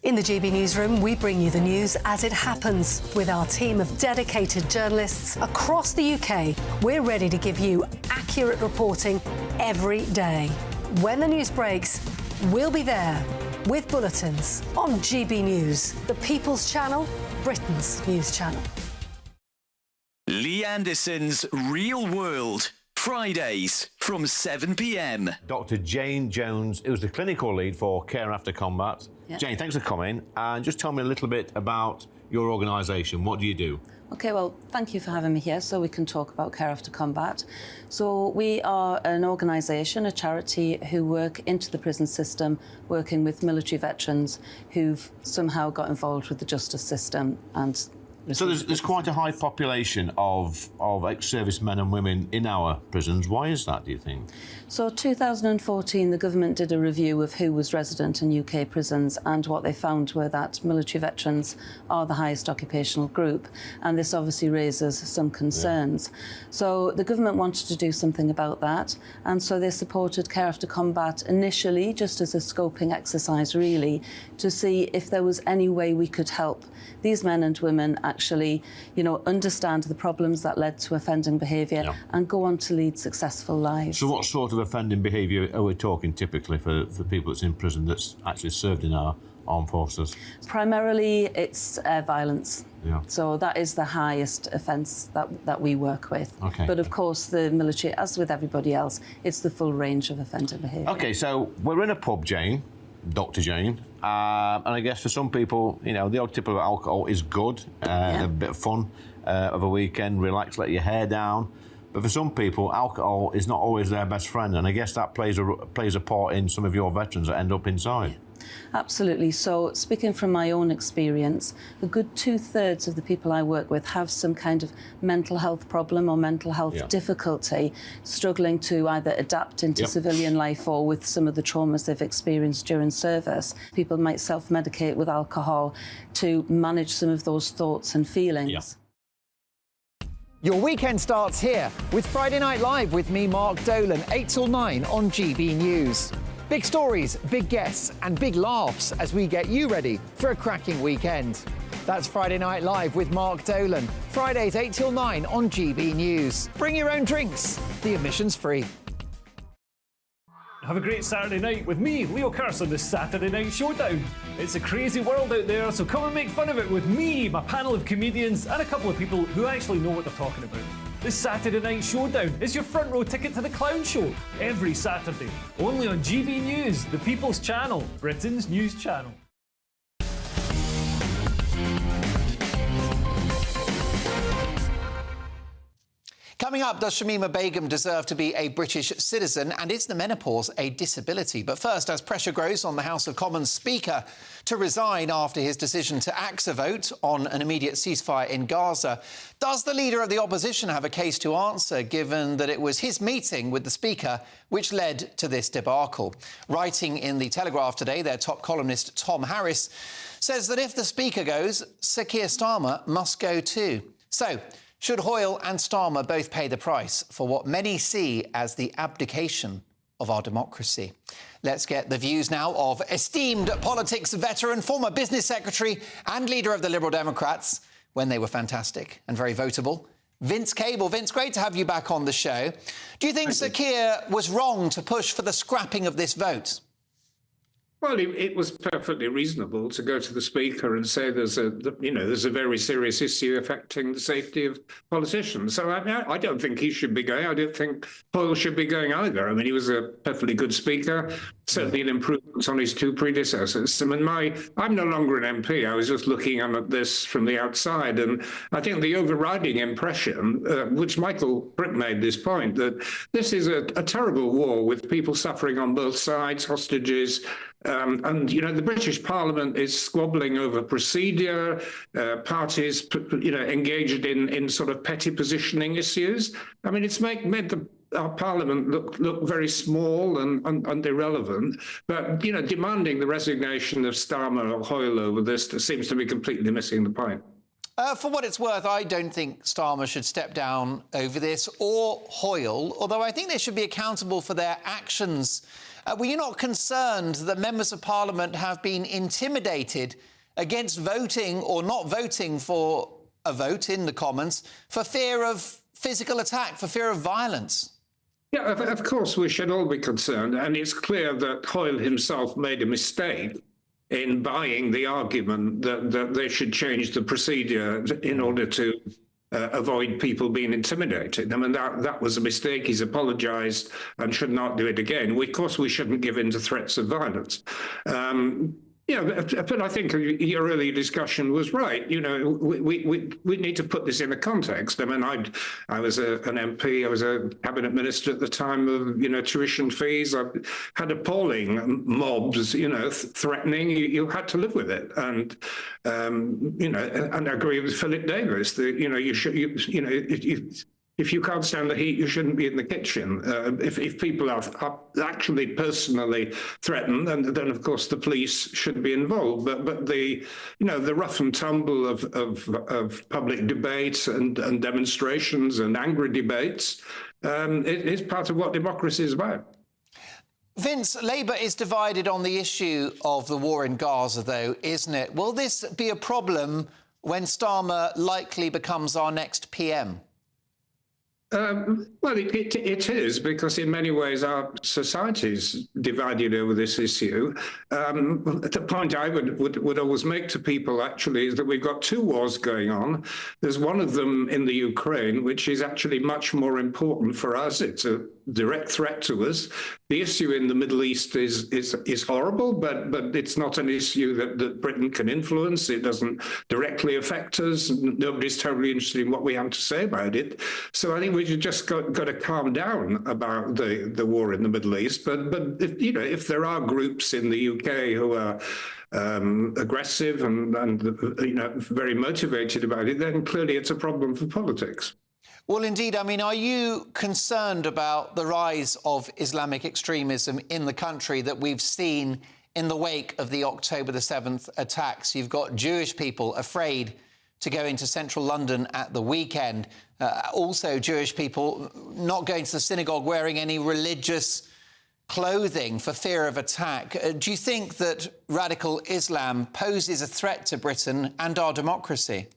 In In the GB Newsroom, we bring you the news as it happens. With our team of dedicated journalists across the UK, we're ready to give you accurate reporting every day. When the news breaks, we'll be there with bulletins on GB News, the People's Channel, Britain's news channel. Lee Anderson's Real World, Fridays from 7 p.m. Dr. Jane Jones, who's the clinical lead for Care After Combat. Yeah. Jane, thanks for coming. And just tell me a little bit about your organisation. What do you do? OK, well, thank you for having me here so we can talk about Care After Combat. So we are an organisation, a charity, who work into the prison system, working with military veterans who've somehow got involved with the justice system and... So there's quite a high population of ex-servicemen and women in our prisons. Why is that, do you think? So 2014, the government did a review of who was resident in UK prisons, and what they found were that military veterans are the highest occupational group, and this obviously raises some concerns. Yeah. So the government wanted to do something about that, and so they supported Care After Combat initially, just as a scoping exercise, really, to see if there was any way we could help these men and women actually, you know, understand the problems that led to offending behaviour and go on to lead successful lives. So what sort of offending behaviour are we talking typically for people that's in prison that's actually served in our armed forces? Primarily, it's violence. Yeah. So that is the highest offence that we work with. Okay. But of course, the military, as with everybody else, it's the full range of offending behaviour. OK, so we're in a pub, Jane, Dr. Jane, and I guess for some people, you know, the odd tip of alcohol is good, a bit of fun of a weekend, relax, let your hair down. But for some people, alcohol is not always their best friend, and I guess that plays a part in some of your veterans that end up inside. Absolutely. So, speaking from my own experience, a good 2/3 of the people I work with have some kind of mental health problem or mental health difficulty, struggling to either adapt into civilian life or with some of the traumas they've experienced during service. People might self-medicate with alcohol to manage some of those thoughts and feelings. Your weekend starts here with Friday Night Live with me, Mark Dolan, 8 till 9 on GB News. Big stories, big guests and big laughs as we get you ready for a cracking weekend. That's Friday Night Live with Mark Dolan. Fridays 8 till 9 on GB News. Bring your own drinks. The admission's free. Have a great Saturday night with me, Leo Curse, on the Saturday Night Showdown. It's a crazy world out there, so come and make fun of it with me, my panel of comedians, and a couple of people who actually know what they're talking about. This Saturday Night Showdown is your front row ticket to the clown show every Saturday, only on GB News, the People's Channel, Britain's news channel. Coming up, does Shamima Begum deserve to be a British citizen, and is the menopause a disability? But first, as pressure grows on the House of Commons Speaker to resign after his decision to axe a vote on an immediate ceasefire in Gaza, does the Leader of the Opposition have a case to answer, given that it was his meeting with the Speaker which led to this debacle? Writing in The Telegraph today, their top columnist Tom Harris says that if the Speaker goes, Sir Keir Starmer must go too. So, should Hoyle and Starmer both pay the price for what many see as the abdication of our democracy? Let's get the views now of esteemed politics veteran, former business secretary and leader of the Liberal Democrats, when they were fantastic and very votable, Vince Cable. Vince, great to have you back on the show. Do you think Sir Keir was wrong to push for the scrapping of this vote? Well, it was perfectly reasonable to go to the Speaker and say there's a very serious issue affecting the safety of politicians. So I don't think he should be going. I don't think Hoyle should be going either. I mean, he was a perfectly good Speaker, certainly an improvement on his two predecessors. I mean, I'm no longer an MP. I was just looking at this from the outside, and I think the overriding impression, which Michael Crick made this point, that this is a terrible war with people suffering on both sides, hostages. And, you know, the British Parliament is squabbling over procedure, parties, engaged in sort of petty positioning issues. I mean, it's made our Parliament look very small and irrelevant. But, you know, demanding the resignation of Starmer or Hoyle over this seems to be completely missing the point. For what it's worth, I don't think Starmer should step down over this, or Hoyle, although I think they should be accountable for their actions Were you not concerned that members of Parliament have been intimidated against voting or not voting for a vote in the Commons for fear of physical attack, for fear of violence? Yeah, of course we should all be concerned, and it's clear that Hoyle himself made a mistake in buying the argument that they should change the procedure in order to avoid people being intimidated. I mean, that was a mistake. He's apologised and should not do it again. Of course, we shouldn't give in to threats of violence. Yeah, but I think your earlier discussion was right. You know, we need to put this in a context. I mean, I was an MP, I was a cabinet minister at the time of, you know, tuition fees. I had appalling mobs, you know, threatening. You had to live with it. And, you know, and I agree with Philip Davis that, you know, if you can't stand the heat, you shouldn't be in the kitchen. If people are actually personally threatened, then of course the police should be involved. But the, you know, the rough and tumble of public debates and demonstrations and angry debates is part of what democracy is about. Vince, Labour is divided on the issue of the war in Gaza, though, isn't it? Will this be a problem when Starmer likely becomes our next PM? Well, it is, because in many ways our society's divided over this issue. The point I would always make to people, actually, is that we've got two wars going on. There's one of them in the Ukraine, which is actually much more important for us. It's a direct threat to us. The issue in the Middle East is horrible, but it's not an issue that Britain can influence. It doesn't directly affect us. Nobody's terribly interested in what we have to say about it. So I think we just got to calm down about the war in the Middle East. But if, you know, if there are groups in the UK who are aggressive and you know, very motivated about it, then clearly it's a problem for politics. Well, indeed. I mean, are you concerned about the rise of Islamic extremism in the country that we've seen in the wake of the October the 7th attacks? You've got Jewish people afraid to go into central London at the weekend. Also, Jewish people not going to the synagogue wearing any religious clothing for fear of attack. Do you think that radical Islam poses a threat to Britain and our democracy?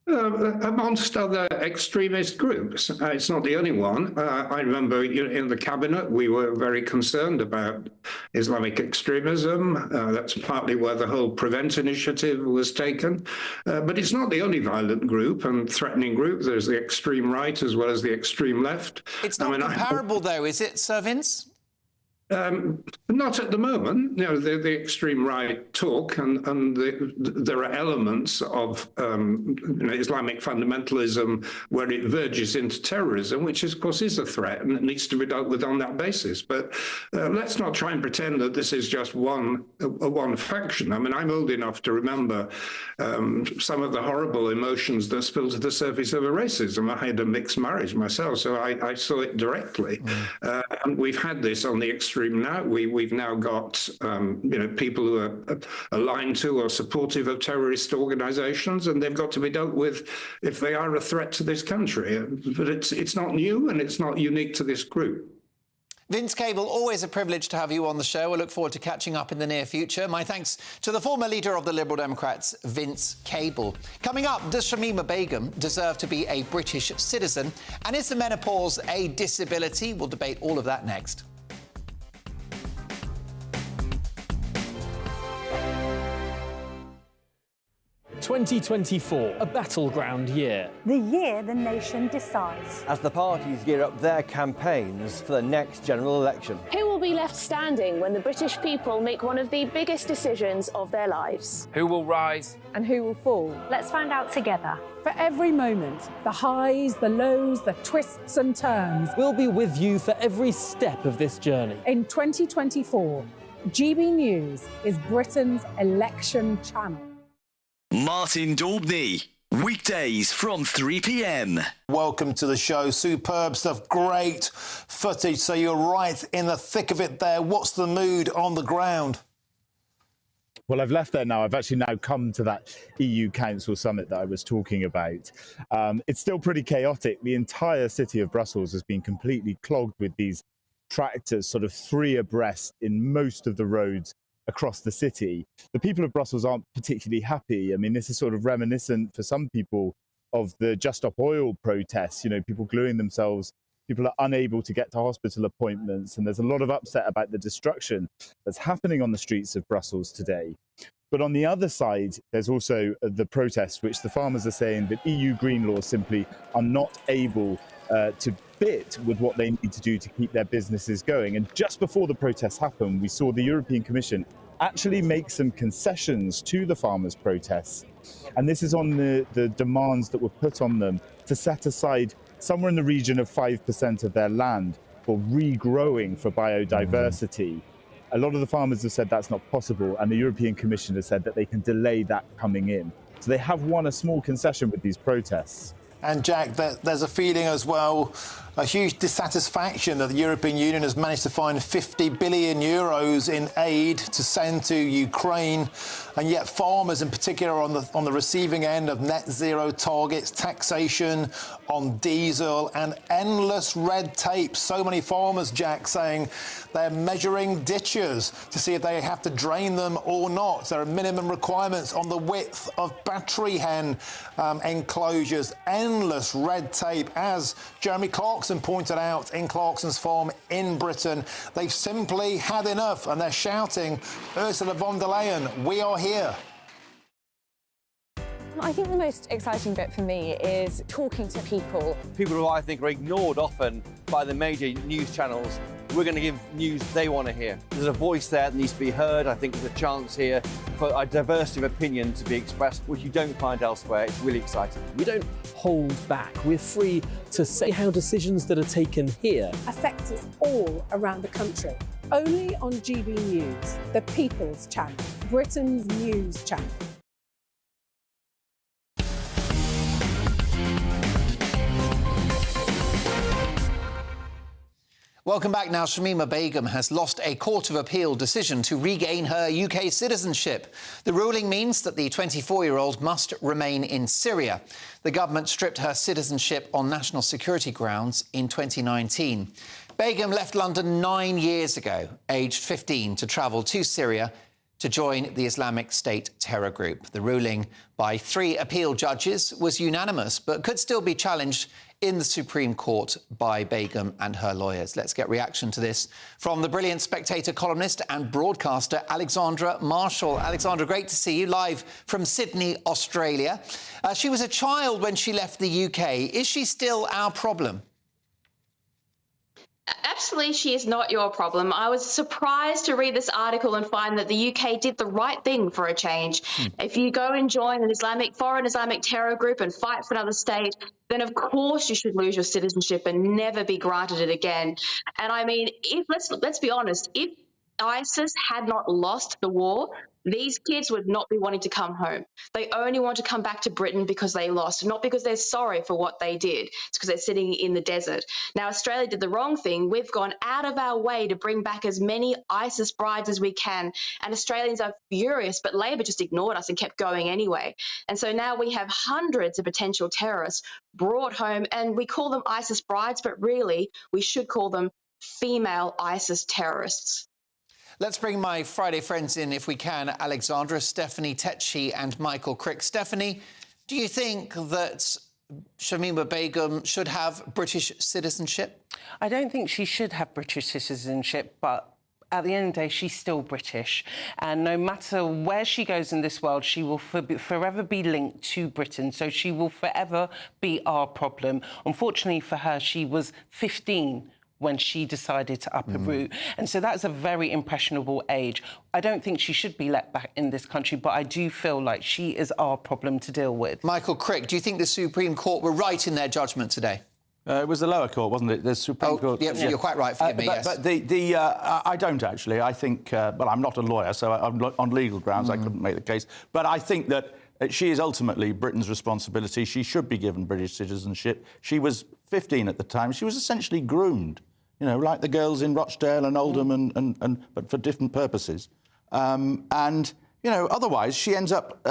Amongst other extremist groups. It's not the only one. I remember in the cabinet we were very concerned about Islamic extremism. That's partly where the whole Prevent initiative was taken. But it's not the only violent group and threatening group. There's the extreme right as well as the extreme left. It's not comparable, though, is it, Sir Vince? Not at the moment. You know, the extreme right talk, and there are elements of you know, Islamic fundamentalism where it verges into terrorism, which of course is a threat and it needs to be dealt with on that basis. But let's not try and pretend that this is just one faction. I mean, I'm old enough to remember some of the horrible emotions that spilled to the surface over racism. I had a mixed marriage myself, so I saw it directly. And we've had this on the extreme now. We've now got you know, people who are aligned to or supportive of terrorist organisations, and they've got to be dealt with if they are a threat to this country. But it's not new and it's not unique to this group. Vince Cable, always a privilege to have you on the show. I look forward to catching up in the near future. My thanks to the former leader of the Liberal Democrats, Vince Cable. Coming up, does Shamima Begum deserve to be a British citizen? And is the menopause a disability? We'll debate all of that next. 2024, a battleground year. The year the nation decides. As the parties gear up their campaigns for the next general election. Who will be left standing when the British people make one of the biggest decisions of their lives? Who will rise? And who will fall? Let's find out together. For every moment, the highs, the lows, the twists and turns. We'll be with you for every step of this journey. In 2024, GB News is Britain's election channel. Martin Daubney, weekdays from 3 p.m. Welcome to the show. Superb stuff, great footage. So you're right in the thick of it there. What's the mood on the ground? Well, I've left there now. I've actually now come to that EU Council summit that I was talking about. It's still pretty chaotic. The entire city of Brussels has been completely clogged with these tractors sort of 3 abreast in most of the roads across the city. The people of Brussels aren't particularly happy. I mean, this is sort of reminiscent for some people of the Just Stop Oil protests, you know, people gluing themselves. People are unable to get to hospital appointments, and there's a lot of upset about the destruction that's happening on the streets of Brussels today. But on the other side, there's also the protests, which the farmers are saying that EU green laws simply are not able to fit with what they need to do to keep their businesses going. And just before the protests happened, we saw the European Commission actually make some concessions to the farmers' protests. And this is on the demands that were put on them to set aside somewhere in the region of 5% of their land for regrowing for biodiversity. A lot of the farmers have said that's not possible, and the European Commission has said that they can delay that coming in. So they have won a small concession with these protests. And Jack, there's a feeling as well, a huge dissatisfaction that the European Union has managed to find 50 billion euros in aid to send to Ukraine, and yet farmers in particular are on the receiving end of net zero targets, taxation on diesel and endless red tape. So many farmers, Jack, saying they're measuring ditches to see if they have to drain them or not. There are minimum requirements on the width of battery hen enclosures, endless red tape. As Jeremy Clarkson pointed out in Clarkson's farm in Britain, they've simply had enough, and they're shouting, Ursula von der Leyen, we are here. I think the most exciting bit for me is talking to people. People who I think are ignored often by the major news channels. We're going to give news they want to hear. There's a voice there that needs to be heard. I think there's a chance here for a diversity of opinion to be expressed, which you don't find elsewhere. It's really exciting. We don't hold back. We're free to say how decisions that are taken here affect us all around the country. Only on GB News, the People's Channel, Britain's news channel. Welcome back. Now, Shamima Begum has lost a Court of Appeal decision to regain her UK citizenship. The ruling means that the 24-year-old must remain in Syria. The government stripped her citizenship on national security grounds in 2019. Begum left London 9 years ago, aged 15, to travel to Syria to join the Islamic State terror group. The ruling by 3 appeal judges was unanimous, but could still be challenged in the Supreme Court by Begum and her lawyers. Let's get reaction to this from the brilliant Spectator columnist and broadcaster Alexandra Marshall. Alexandra, great to see you live from Sydney, Australia. She was a child when she left the UK. Is she still our problem? Absolutely, she is not your problem. I was surprised to read this article and find that the UK did the right thing for a change. If you go and join an foreign Islamic terror group and fight for another state, then of course you should lose your citizenship and never be granted it again. And I mean, let's be honest, if ISIS had not lost the war, these kids would not be wanting to come home. They only want to come back to Britain because they lost, not because they're sorry for what they did. It's because they're sitting in the desert. Now, Australia did the wrong thing. We've gone out of our way to bring back as many ISIS brides as we can, and Australians are furious, but Labor just ignored us and kept going anyway. And so now we have hundreds of potential terrorists brought home, and we call them ISIS brides, but really we should call them female ISIS terrorists. Let's bring my Friday friends in, if we can, Alexandra, Stephanie Tetchy and Michael Crick. Stephanie, do you think that Shamima Begum should have British citizenship? I don't think she should have British citizenship, but at the end of the day, she's still British. And no matter where she goes in this world, she will forever be linked to Britain. So she will forever be our problem. Unfortunately for her, she was 15 when she decided to uproot. And so that's a very impressionable age. I don't think she should be let back in this country, but I do feel like she is our problem to deal with. Michael Crick, do you think the Supreme Court were right in their judgment today? It was the lower court, wasn't it? The Supreme Court. Yeah, you're quite right, forgive me, yes. But I don't actually. I think, well, I'm not a lawyer, so on legal grounds I couldn't make the case. But I think that she is ultimately Britain's responsibility. She should be given British citizenship. She was 15 at the time. She was essentially groomed, you know, like the girls in Rochdale and Oldham, but for different purposes. And, you know, otherwise she ends up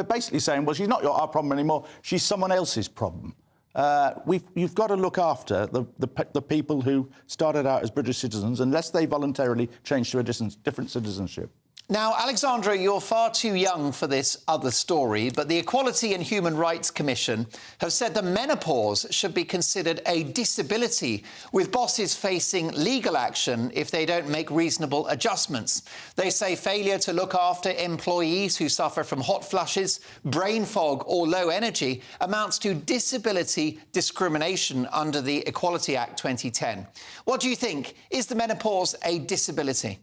basically saying, well, she's not our problem anymore. She's someone else's problem. You've got to look after the people who started out as British citizens unless they voluntarily change to a different citizenship. Now, Alexandra, you're far too young for this other story, but the Equality and Human Rights Commission have said that menopause should be considered a disability, with bosses facing legal action if they don't make reasonable adjustments. They say failure to look after employees who suffer from hot flushes, brain fog or low energy amounts to disability discrimination under the Equality Act 2010. What do you think? Is the menopause a disability?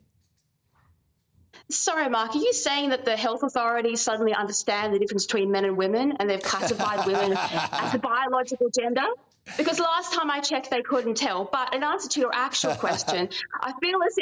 Sorry, Mark, are you saying that the health authorities suddenly understand the difference between men and women and they've classified women as a biological gender? Because last time I checked, they couldn't tell. But in answer to your actual question, I feel as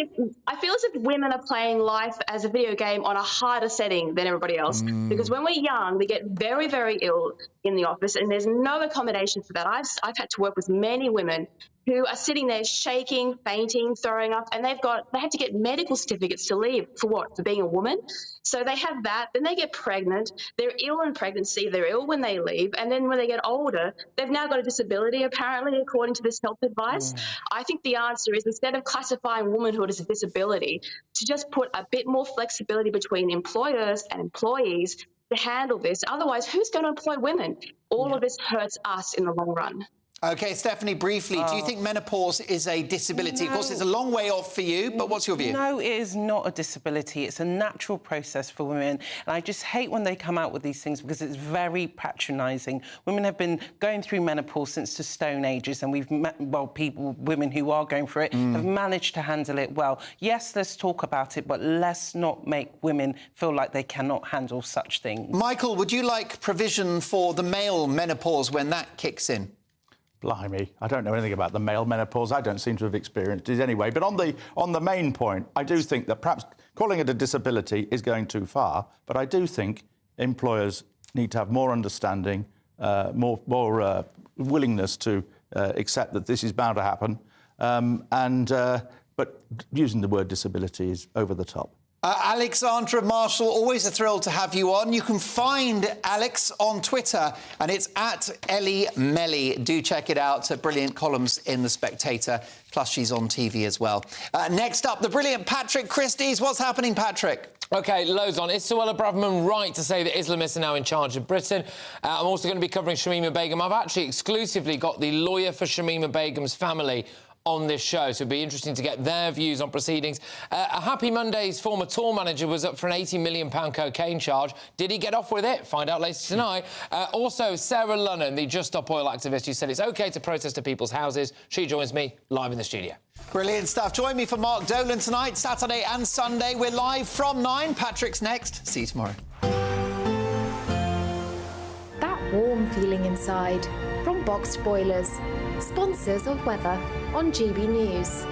if women are playing life as a video game on a harder setting than everybody else. Because when we're young, we get very, very ill in the office, and there's no accommodation for that. I've had to work with many women who are sitting there shaking, fainting, throwing up, and they had to get medical certificates to leave. For what? For being a woman? So they have that, then they get pregnant, they're ill in pregnancy, they're ill when they leave, and then when they get older, they've now got a disability, apparently, according to this health advice. I think the answer is, instead of classifying womanhood as a disability, to just put a bit more flexibility between employers and employees to handle this. Otherwise, who's going to employ women? All of this hurts us in the long run. OK, Stephanie, briefly, do you think menopause is a disability? No. Of course, it's a long way off for you, but what's your view? No, it is not a disability. It's a natural process for women. And I just hate when they come out with these things because it's very patronising. Women have been going through menopause since the Stone Ages, and we've met, well, women who are going through it have managed to handle it well. Yes, let's talk about it, but let's not make women feel like they cannot handle such things. Michael, would you like provision for the male menopause when that kicks in? Blimey, I don't know anything about the male menopause. I don't seem to have experienced it anyway. But on the main point, I do think that perhaps calling it a disability is going too far. But I do think employers need to have more understanding, more willingness to accept that this is bound to happen. But using the word disability is over the top. Alexandra Marshall, always a thrill to have you on. You can find Alex on Twitter, and it's at Ellie Melly. Do check it out. Brilliant columns in The Spectator, plus she's on TV as well. Next up, the brilliant Patrick Christys. What's happening, Patrick? OK, loads on. Is Suella Braverman right to say that Islamists are now in charge of Britain? I'm also going to be covering Shamima Begum. I've actually exclusively got the lawyer for Shamima Begum's family on this show, so it'd be interesting to get their views on proceedings. A Happy Monday's former tour manager was up for an £80 million cocaine charge. Did he get off with it? Find out later tonight. Also, Sarah Lunnan, the Just Stop Oil activist who said it's OK to protest at people's houses. She joins me live in the studio. Brilliant stuff. Join me for Mark Dolan tonight, Saturday and Sunday. We're live from 9. Patrick's next. See you tomorrow. That warm feeling inside from Boxed Boilers, sponsors of weather on GB News.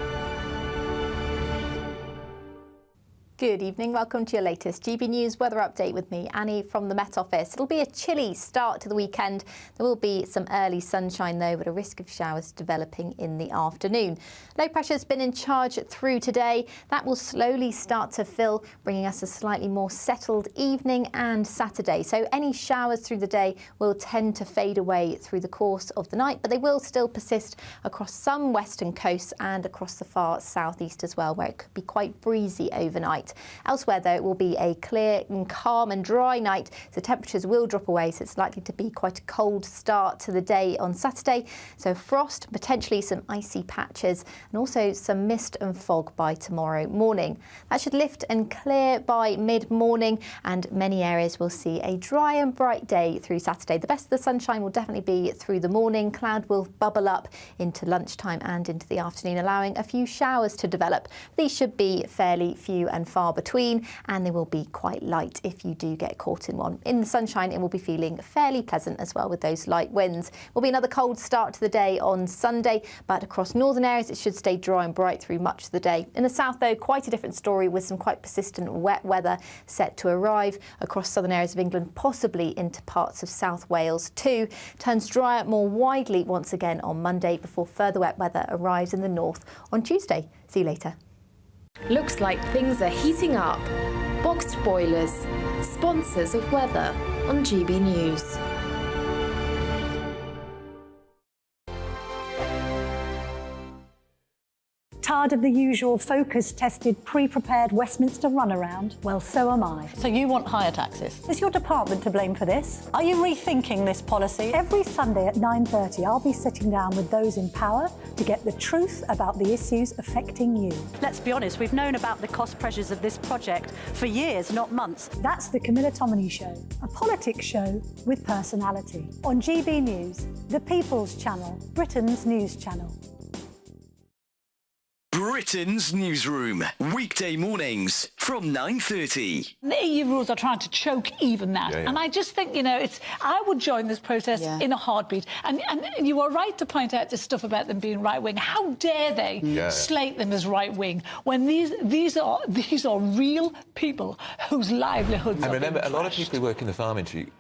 Good evening, welcome to your latest GB News weather update with me, Annie, from the Met Office. It'll be a chilly start to the weekend. There will be some early sunshine though, but a risk of showers developing in the afternoon. Low pressure's been in charge through today. That will slowly start to fill, bringing us a slightly more settled evening and Saturday. So any showers through the day will tend to fade away through the course of the night, but they will still persist across some western coasts and across the far southeast as well, where it could be quite breezy overnight. Elsewhere, though, it will be a clear and calm and dry night, so temperatures will drop away, so it's likely to be quite a cold start to the day on Saturday. So frost, potentially some icy patches, and also some mist and fog by tomorrow morning. That should lift and clear by mid-morning, and many areas will see a dry and bright day through Saturday. The best of the sunshine will definitely be through the morning. Cloud will bubble up into lunchtime and into the afternoon, allowing a few showers to develop. These should be fairly few and far between, and they will be quite light if you do get caught in one. In the sunshine, it will be feeling fairly pleasant as well with those light winds. Will be another cold start to the day on Sunday, but across northern areas it should stay dry and bright through much of the day. In the south, though, quite a different story with some quite persistent wet weather set to arrive across southern areas of England, possibly into parts of South Wales too. Turns drier more widely once again on Monday before further wet weather arrives in the north on Tuesday. See you later. Looks like things are heating up. Boxed Boilers, sponsors of weather on GB News. tired of the usual focus-tested, pre-prepared Westminster runaround? Well, so am I. So you want higher taxes? Is your department to blame for this? Are you rethinking this policy? Every Sunday at 9:30, I'll be sitting down with those in power to get the truth about the issues affecting you. Let's be honest, we've known about the cost pressures of this project for years, not months. That's the Camilla Tominey Show, a politics show with personality. On GB News, the People's Channel, Britain's news channel. Britain's Newsroom, weekday mornings from 9:30. The EU rules are trying to choke even that. And I just think, I would join this protest in a heartbeat. And you are right to point out this stuff about them being right-wing. How dare they slate them as right-wing when these are real people whose livelihoods are And remember, being a lot of trashed. people who work in the farm industry